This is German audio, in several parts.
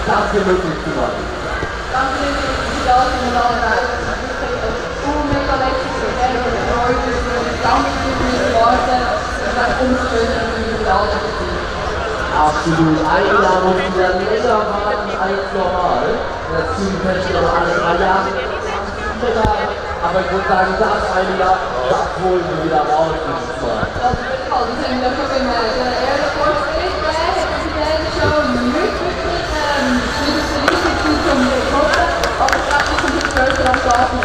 das hier möglich zu machen. Danke für die Arbeit. Mega letztes Event und Freude für die ganze Worte und das Umschönen für die Arbeit. Absolut. Einladung wieder länger warten als normal. Das Team könnte noch alle 3 Jahre. Aber ich würde sagen, das eine Jahr, das holen wir wieder raus dieses Mal. Das sind wir schon beim Airport Street, hätten Sie den schon nicht wirklich zum Bekommen, aber ich glaube, das sind die Größe am Garten.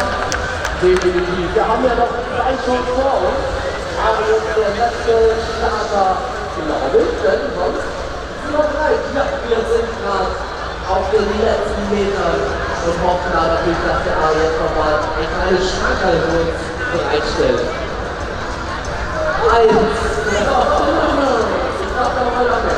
Definitiv. Wir haben ja noch 2 Shows vor uns, aber jetzt der letzte Starter genau denn sonst sind wir bereit. Ja, wir sind gerade auf den letzten Metern und hoffen da natürlich, dass der A jetzt nochmal ein kleines Schmankerl für uns bereitstellt. 1. Ich darf noch mal lange.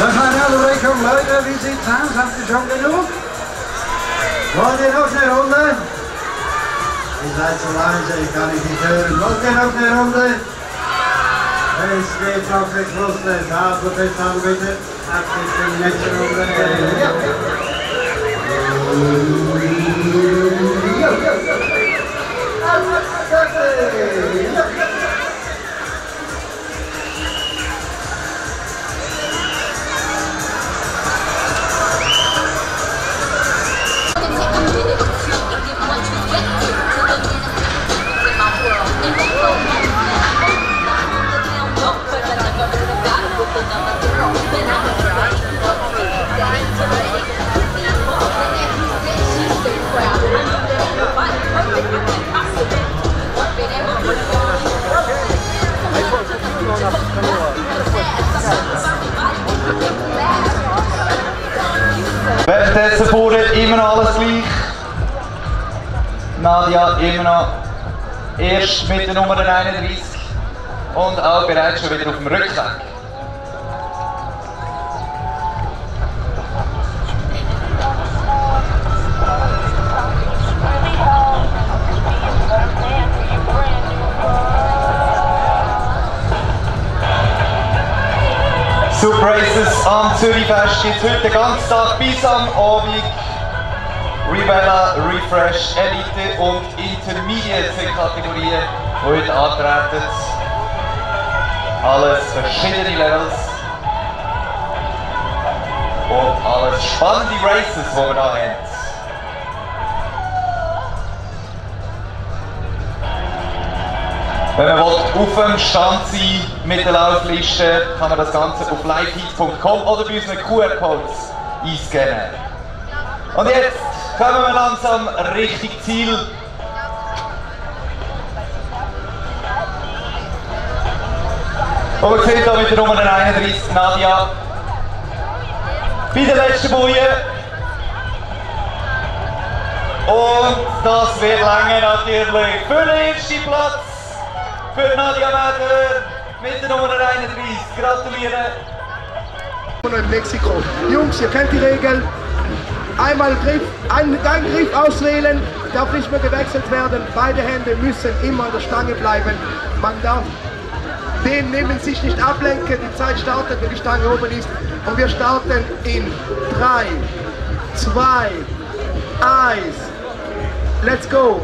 Assalamualaikum Leute, wie sieht's aus? Habt ihr schon genug? Wollt ihr noch eine Runde? Ihr seid so leise, ich kann nicht hören. Wollt ihr noch eine Runde? Es geht noch nichts los. Also bis dann bitte. Ab die nächste Runde. Währenddessen vorne immer noch alles gleich. Nadia immer noch erst mit der Nummer 31 und auch bereits schon wieder auf dem Rückweg. Super Races am Zürichfest gibt es heute den ganzen Tag bis am Abend. Ribella, Refresh, Elite und Intermediate sind Kategorien, die heute antreten. Alles verschiedene Levels. Und alles spannende Races, die wir da haben. Wenn man auf dem Stand sein mit der Laufliste, kann man das Ganze auf liveheat.com oder bei unseren QR-Codes einscannen. Und jetzt kommen wir langsam Richtung Ziel. Und wir sehen hier mit der Nummer 31 Nadia bei der letzten Boje. Und das wird lange natürlich für den ersten Platz. Für Nadia Meder mit der Nummer 31. Gratulieren! In Mexiko. Jungs, ihr kennt die Regel. Einmal einen Griff auswählen, darf nicht mehr gewechselt werden. Beide Hände müssen immer an der Stange bleiben. Man darf den neben sich nicht ablenken. Die Zeit startet, wenn die Stange oben ist. Und wir starten in 3, 2, 1. Let's go!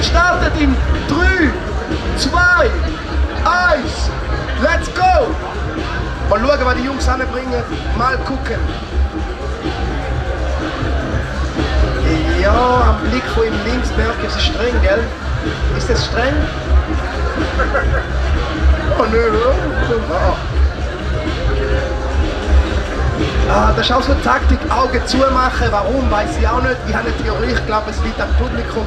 Startet in 3, 2, 1, let's go! Mal schauen, was die Jungs anbringen, mal gucken. Ja, am Blick von ihm links merke ich, es ist streng, gell? Ist das streng? Oh nö, das ist auch so eine Taktik, Augen zumachen. Warum, weiß ich auch nicht. Ich habe eine Theorie, ich glaube, es liegt am Publikum.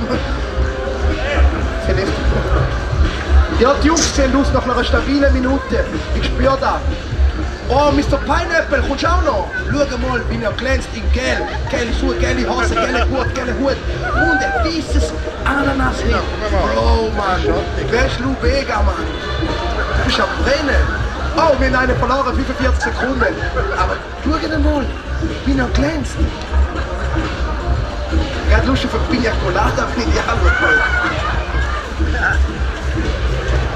Vielleicht. Ja, die Jungs sehen aus nach einer stabilen Minute. Ich spüre das. Oh, Mr. Pineapple, kommst du auch noch? Schau mal, wie er glänzt in Gelb. Gelbe Schuhe, gelbe Hose, gelbe Gurt, gelbe Hut. Und ein weißes Ananasring. Bro, Mann. Wer ist Lou Bega, Mann? Du bist am Brennen. Oh, wir haben einen verloren, 45 Sekunden. Aber schau dir mal, wie er glänzt. Ich hatte Lust auf eine Pina Colada, bin ich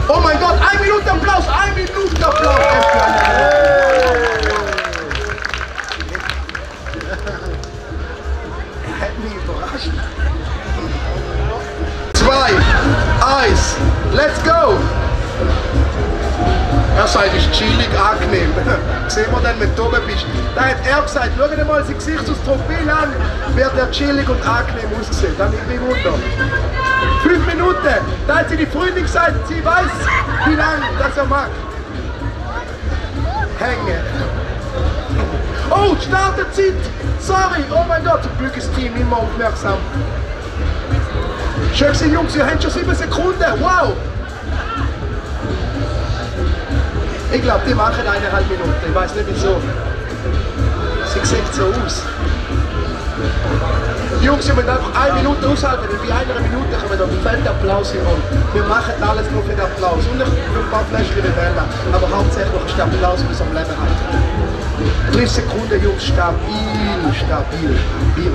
Oh mein Gott, 1 Minute Applaus, 1 Minute Applaus! Er hat mich überrascht. 2, 1, let's go! Er sagt, es ist chillig, angenehm. Sehen wir dann, wenn du oben bist. Da hat er gesagt, schau dir mal sein Gesichtsausdruck an, wird er chillig und angenehm aussehen. Dann ist mich Wunder. 5 Minuten, da hat sie die Freundin gesagt, sie weiß, wie lange das er mag. Hängen. Oh, Starterzeit! Sorry, oh mein Gott, zum Glück ist das Team immer aufmerksam. Schön gewesen, Jungs, ihr habt schon 7 Sekunden, wow! Ich glaube, die machen 1,5 Minuten, ich weiß nicht wieso. Sie sieht so aus. Jungs, ihr müsst einfach 1 Minute aushalten, und bei 1 Minute kommen dann fette Applaus hier rum. Wir machen alles nur für den Applaus und für ein paar Fläschchen Rivella, aber hauptsächlich ist der Applaus, der uns am Leben hält. 3 Sekunden, Jungs, stabil, stabil, stabil.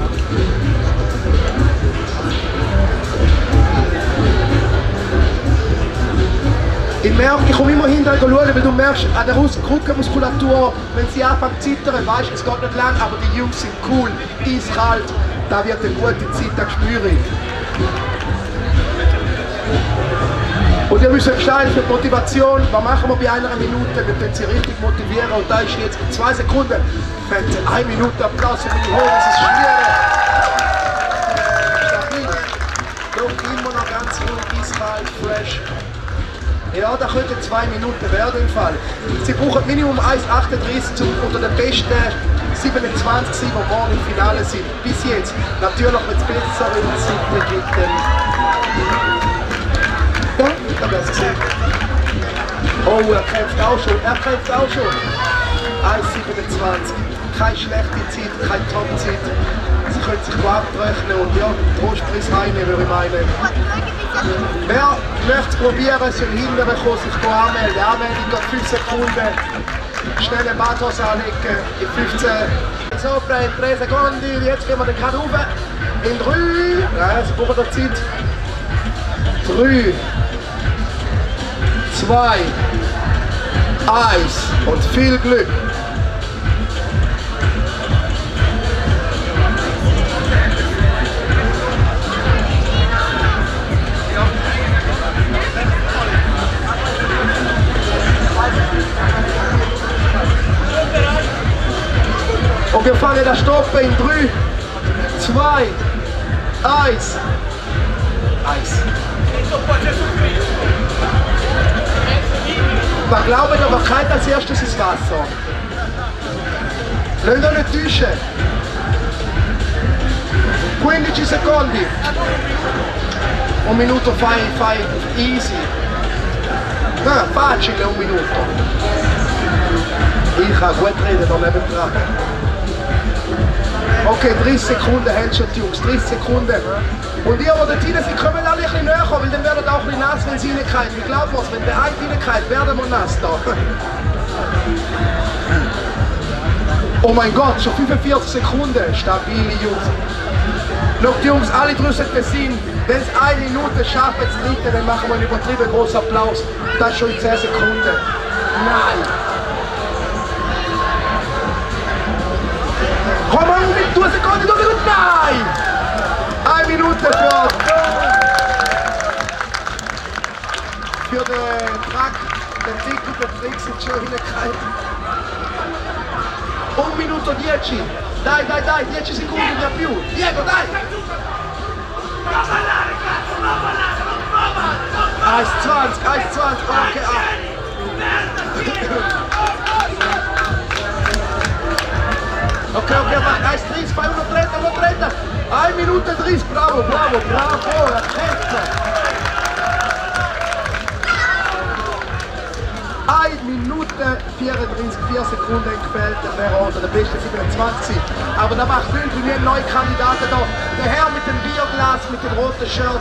Ich komme immer hinterher schauen, weil du merkst, an der Rückenmuskulatur, wenn sie anfangen zu zittern, weißt du, es geht nicht lang, aber die Jungs sind cool, eiskalt, da wird eine gute Zeit, das spüre ich. Und ihr müsst entscheiden für die Motivation, was machen wir bei 1 Minute, wir können sie richtig motivieren und da ist jetzt in 2 Sekunden, fängt 1 Minute Applaus für die Hohen, das ist schwierig. Stabil. Doch immer noch ganz ruhig, eiskalt, fresh. Ja, da könnten 2 Minuten werden im Fall. Sie brauchen Minimum 1,38, um unter den besten 1,27, die morgen im Finale sind. Bis jetzt. Natürlich wird es besser in der Zeit gibt. Ja, da wäre es gesehen. Oh, er kämpft auch schon. 1,27. Keine schlechte Zeit, keine Top-Zeit. Sie können sich gut abrechnen und ja, Trostpreis heimnehmen, würde ich meinen. Wer möchte es probieren, soll hinterher kommen, sich anmelden. Anmeldung geht 5 Sekunden. Schnell eine Badhose anlegen in 15. So, 3 Sekunden. Jetzt gehen wir den gerade rauf. In 3. Ja, Sie brauchen noch Zeit. 3, 2, 1 und viel Glück. Und wir fangen das Stoppen in 3, 2, 1. Man glaubt aber keiner als erstes ins Wasser. Lasst euch nicht täuschen. 15 Sekunden. Un minuto fai easy. Ah, facile un minuto. Ich kann gut reden da nebendran. Okay, 30 Sekunden hältst du die Jungs, 30 Sekunden. Und ihr, die dort rein sind, kommen alle ein bisschen näher, weil dann werden auch ein bisschen nass, wenn sie reinkommen. Wie glaubt man es, wenn der eine reinkommt, werden wir nass da. Oh mein Gott, schon 45 Sekunden. Stabile Jungs. Schau, die Jungs, alle drüssen den Sinn. Wenn es 1 Minute schaffen, das dritte, dann machen wir einen übertrieben großen Applaus. Das ist schon in 10 Sekunden. Nein! Komm mal mit 2 Sekunden, nein! 1 Minute für den Track, den Trick und den Trick sind schon hingekommen. 1 minuto 10. Dai, 10 secondi da più. Diego, dai! 1,20, okay. Okay, mach 1,30, fai 1,30. 1 minuto e 30, bravo, er kämpft. 1 Minute 34, 4 Sekunden gefällt, der wäre unter der beste 27. Aber da macht nichts, wir haben neue Kandidaten da. Der Herr mit dem Bierglas, mit dem roten Shirt.